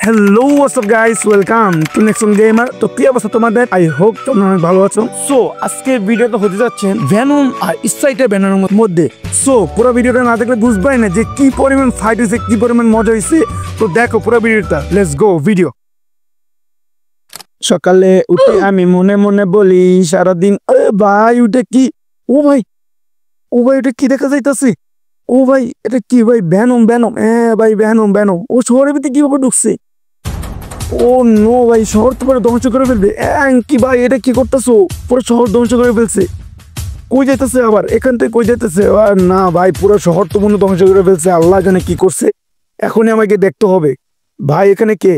Hello WhatsApp guys, welcome to next gamer. তো কি অবস্থা তোমাদের? আই হোপ তোমরা অনেক ভালো আছো। সো আজকে ভিডিওটা হতে যাচ্ছে ভেনম আর স্ট্রাইকার ব্যানারের মধ্যে। সো পুরো ভিডিওটা না দেখলে বুঝবাই না যে কি পরিমাণ ফাইট হয়েছে, কি পরিমাণ মজা হয়েছে। তো দেখো পুরো ভিডিওটা, লেটস গো ভিডিও। সকালে উঠে আমি মনে মনে বলি সারাদিন ভাই উঠে কি ও ভাই ওটা কি দেখা যাইতাছে? ও ভাই এটা কি ভাই? ভেনম হ্যাঁ ভাই ভেনম ও শহরের ভিতরে কিভাবে ঢুকছে? ও নো ভাই, শহর তো পুরো ধ্বংস করে ফেলবে। কি ভাই এটা কি করতেছো? পুরো শহর ধ্বংস করে ফেলছে। কই যাইতেছে আবার? এখান থেকে কই যাইতেছে? না ভাই, পুরো শহর তো মনে ধ্বংস করে ফেলছে। আল্লাহ জানে কি করছে, এখনই আমাকে দেখতে হবে। ভাই এখানে কে?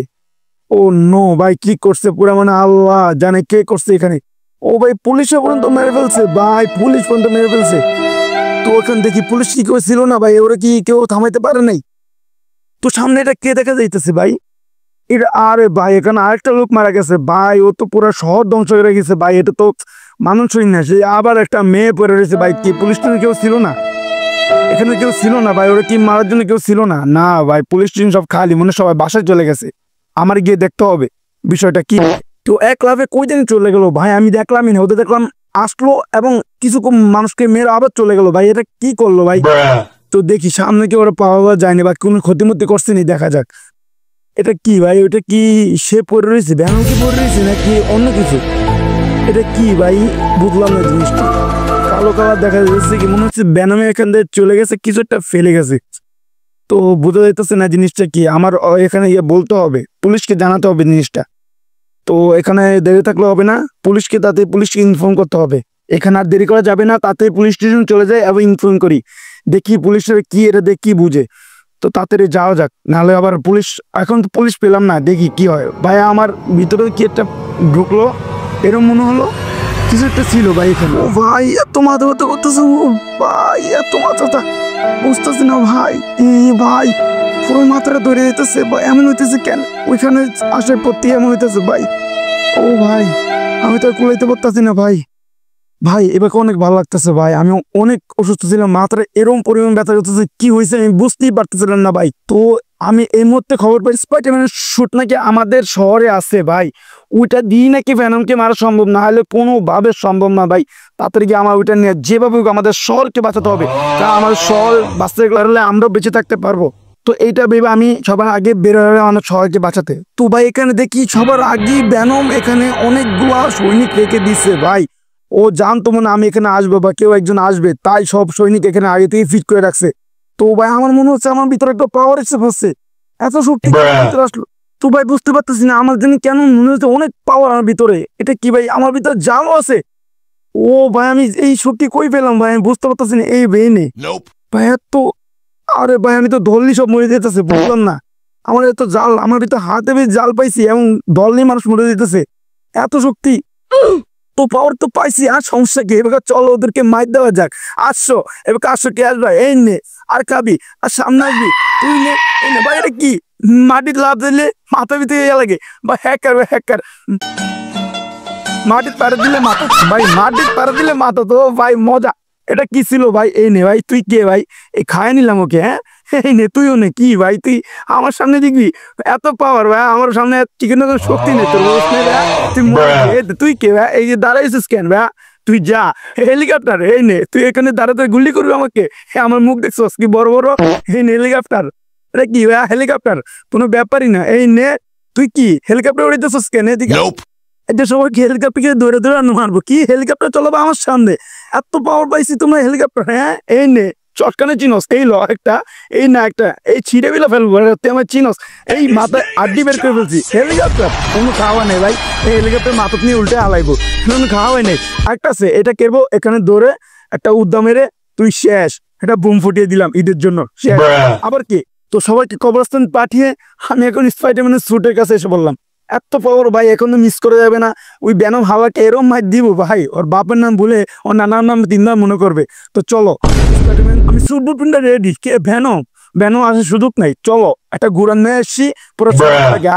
ও নো ভাই, কি করছে পুরা, মানে আল্লাহ জানে কে করছে এখানে। ও ভাই পুলিশ পর্যন্ত মেরে ফেলছে ভাই, পুলিশ পর্যন্ত মেরে ফেলছে। তো ওখান দেখি পুলিশ কি কেউ ছিল না ভাই, ওরা কি কেউ থামাইতে পারে নাই? তো সামনে এটা কে দেখা যাইতেছে ভাই? এটা আরে ভাই এখানে আরেকটা লোক মারা গেছে ভাই, ও তো পুরো শহর ধ্বংস করে গেছে ভাই। এটা তো মানুষই না, সে আবার একটা মেয়ে পড়ে রয়েছে ভাই। কি পুলিশ টুলিশ কেউ ছিল না এখানে? কেউ ছিল না ভাই, ওরা কি মারার জন্য কেউ ছিল না? না ভাই, পুলিশ টুলিশ সব খালি, মনে সবাই বাসায় চলে গেছে। আমার গিয়ে দেখতে হবে বিষয়টা কি। তো এক লাভে কই জানি চলে গেল ভাই, আমি দেখলামই না। ওদের দেখলাম আসলো এবং কিছু মানুষকে মেরে আবার চলে গেল ভাই। এটা কি করলো ভাই? তো দেখি সামনে কি ওরা পাওয়া যায়নি বা কোনো ক্ষতিমতি করছে নি, দেখা যাক। এটা কি ভাই? ওটা কি সে পড়ে রয়েছে? ভ্যানম কি পড়ে রয়েছে নাকি অন্য কিছু? এটা কি ভাই বুঝলাম না জিনিসটা। কালো কালার দেখা যাচ্ছে, কি মনে হচ্ছে ভ্যানমে এখান থেকে চলে গেছে, কিছু একটা ফেলে গেছে। তো বোঝা যাইতেছে না জিনিসটা কি। আমার এখানে বলতে হবে, পুলিশকে জানাতে হবে জিনিসটা। তো এখানে দেরি থাকলে হবে না, পুলিশকে ইনফর্ম করতে হবে। এখানে আর দেরি করা যাবে না, তাতে পুলিশ স্টেশন চলে যায় এবং ইনফর্ম করি। দেখি পুলিশের কি এটা দেখে কি বুঝে। তো তাড়াতাড়ি যাওয়া যাক, নাহলে আবার পুলিশ। এখন তো পুলিশ পেলাম না, দেখি কি হয়। ভাই আমার ভিতরে কি একটা ঢুকলো, এরকম মনে হলো কিছু একটা ছিল ভাই এখানে। ও ভাই এত মাথা ব্যথা করতেছে ভাই, এত মাথাটা বুঝতেছি না ভাই। ভাই পুরো মাথাটা ধরে যেতেছে ভাই, এমন হইতেছে কেন? ওইখানে আসার প্রতি এমন হইতেছে ভাই। ও ভাই আমি তো আর কুলাইতে পারতেছি না ভাই। ভাই এবার অনেক ভালো লাগতেছে ভাই, আমি অনেক অসুস্থ ছিলাম, মাথায় এরকম পরিমাণ ব্যথা করতেছে, কি হয়েছে আমি বুঝতেই পারতেছিলাম না ভাই। তো আমি এই মুহূর্তে খবর পাই স্পাইডারম্যানের শুট নাকি আমাদের শহরে আছে ভাই। ওইটা দিয়ে নাকি ভেনমকে মারা সম্ভব, না হলে কোনোভাবে সম্ভব না ভাই। তাড়াতাড়ি গিয়ে আমার ওইটা নিয়ে যেভাবে আমাদের শহরকে বাঁচাতে হবে, তা আমাদের শহর বাঁচতে গেলে আমরাও বেঁচে থাকতে পারবো। তো এইটা ভেবে আমি সবার আগে বেরোলে আমাদের শহরকে বাঁচাতে। তো ভাই এখানে দেখি সবার আগে ভেনম এখানে অনেকগুলা সৈনিক রেখে দিচ্ছে ভাই। ও জানতো মনে আমি এখানে আসবো বা কেউ একজন আসবে, তাই সব সৈনিক এখানে আগে থেকে ফিট করে রাখছে। তো ভাই আমার মনে হচ্ছে আমার ভিতরে একটা পাওয়ার এসে পড়ছে, এত শক্তি ভিতরে আসলো। তো ভাই বুঝতে পারতেছি না আমার জন্য কেন মনে হচ্ছে অনেক পাওয়ার আমার ভিতরে। এটা কি ভাই? আমার ভিতরে জালও আছে? ও ভাই আমি এই শক্তি কই পেলাম ভাই? আমি বুঝতে পারতেছি না এই বেনে ভাই এত। আরে ভাই আমি তো ধরলি সব মরে যেতেছে, বুঝলাম না। আমার এত জাল, আমার ভিতরে হাতে বেশ জাল পাইছি এবং ধরলি মানুষ মরে যেতেছে। এত শক্তি, তো পাওয়ার তো পাইছি, আর সমস্যা কি? এবার চলো ওদেরকে মার দেওয়া যাক। আসছো এবার, আসছো কে আসবে? এই নে আর খাবি আর সামনে আসবি তুই নে। এই নে ভাই, এটা কি মাটির লাভ দিলে মাথা ভিতরে লাগে বা হ্যাকার হ্যাকার। মাটির পাড়া দিলে মাথা ভাই, মাটির পাড়া দিলে মাথা তো ভাই মজা। এটা কি ছিল ভাই? এই নে ভাই, তুই কে ভাই? এই খায় নিলাম ওকে। হ্যাঁ এই নে, তুইও নে। কি ভাই তুই আমার সামনে দেখবি এত পাওয়ার ভাই? আমার সামনে চিকেন শক্তি নেই তোর, তুই কে ভাই? এই যে দাঁড়াইছিস কেন ভাই? তুই যা হেলিকপ্টার, এই নে তুই এখানে দাঁড়াতে গুলি করবি আমাকে? আমার মুখ দেখছস কি বড় বড়? এই নে হেলিকপ্টার। এটা কি ভাই হেলিকপ্টার? কোনো ব্যাপারই না। এই নে তুই কি হেলিকপ্টার উড়াইতেছস কেন? এদিকে এটা সবাই কি হেলিকপ্টারকে ধরে ধরে মারবো? কি হেলিকপ্টার চলাবো আমার সামনে? এত পাওয়ার পাইছি তোমরা হেলিকপ্টার? হ্যাঁ এই নে চটকানে চিনস, এই ল একটা, এই না একটা, এই ছিঁড়ে বিলা ফেলবো তুই আমার চিনস। এই মাথায় আড্ডি বের করে ফেলছি। হেলিকপ্টার কোনো খাওয়া নেই ভাই, এই হেলিকপ্টার মাথা নিয়ে উল্টে হালাইবো, কোনো খাওয়াই নেই। একটা আছে, এটা কেরবো এখানে ধরে একটা উদ্যা মেরে তুই শেষ। এটা বুম ফুটিয়ে দিলাম ঈদের জন্য শেষ। আবার কি? তো সবাইকে কবরস্থান পাঠিয়ে আমি এখন স্পাইডারম্যানের স্যুটের কাছে এসে বললাম এত পাওয়ার ভাই এখন মিস করে যাবে না। ওই ভেনম হাওয়াকে এরম মার দিব ভাই, ওর বাপের নাম ভুলে ওর নানার নাম তিনবার মনে করবে। তো চলো আমি সুটবুটটা রেডি। কে ভেনম? ভেনম আসার সুযোগ নাই, চলো একটা ঘুরান নিয়ে আসছি পুরো।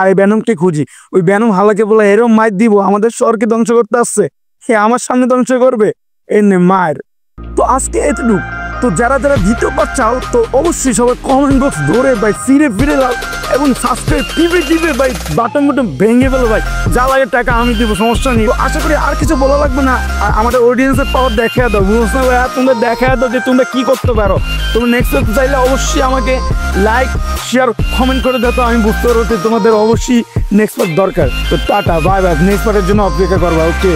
আর এই ভেনমকে খুঁজি। ওই ভেনম হাওয়াকে বলে এরম মার দিব, আমাদের শহরকে ধ্বংস করতে আসছে, হে আমার সামনে ধ্বংস করবে। এই নে মায়ের। তো আজকে এতটুক, তো যারা যারা দ্বিতীয় পার্ট চাও তো অবশ্যই সবাই কমেন্ট বক্স ধরে ভাই ফিরে ফিরে দাও এবং সাবস্ক্রাইব টিপে ভাই বাটন ভেঙে ফেলো ভাই, যা লাগে টাকা আমি দিব, সমস্যা নেই। তো আশা করি আর কিছু বলা লাগবে না, আর আমাদের অডিয়েন্সের পাওয়ার দেখা দাও, বুঝছো না ভাইয়া, তোমরা দেখা দাও যে তোমরা কি করতে পারো। তুমি নেক্সট করতে চাইলে অবশ্যই আমাকে লাইক শেয়ার কমেন্ট করে দাও, তো আমি বুঝতে পারবো যে তোমাদের অবশ্যই নেক্সট পার্ট দরকার। তো টাটা বাই বাই, নেক্সট পার্টের জন্য অপেক্ষা করবা। ওকে।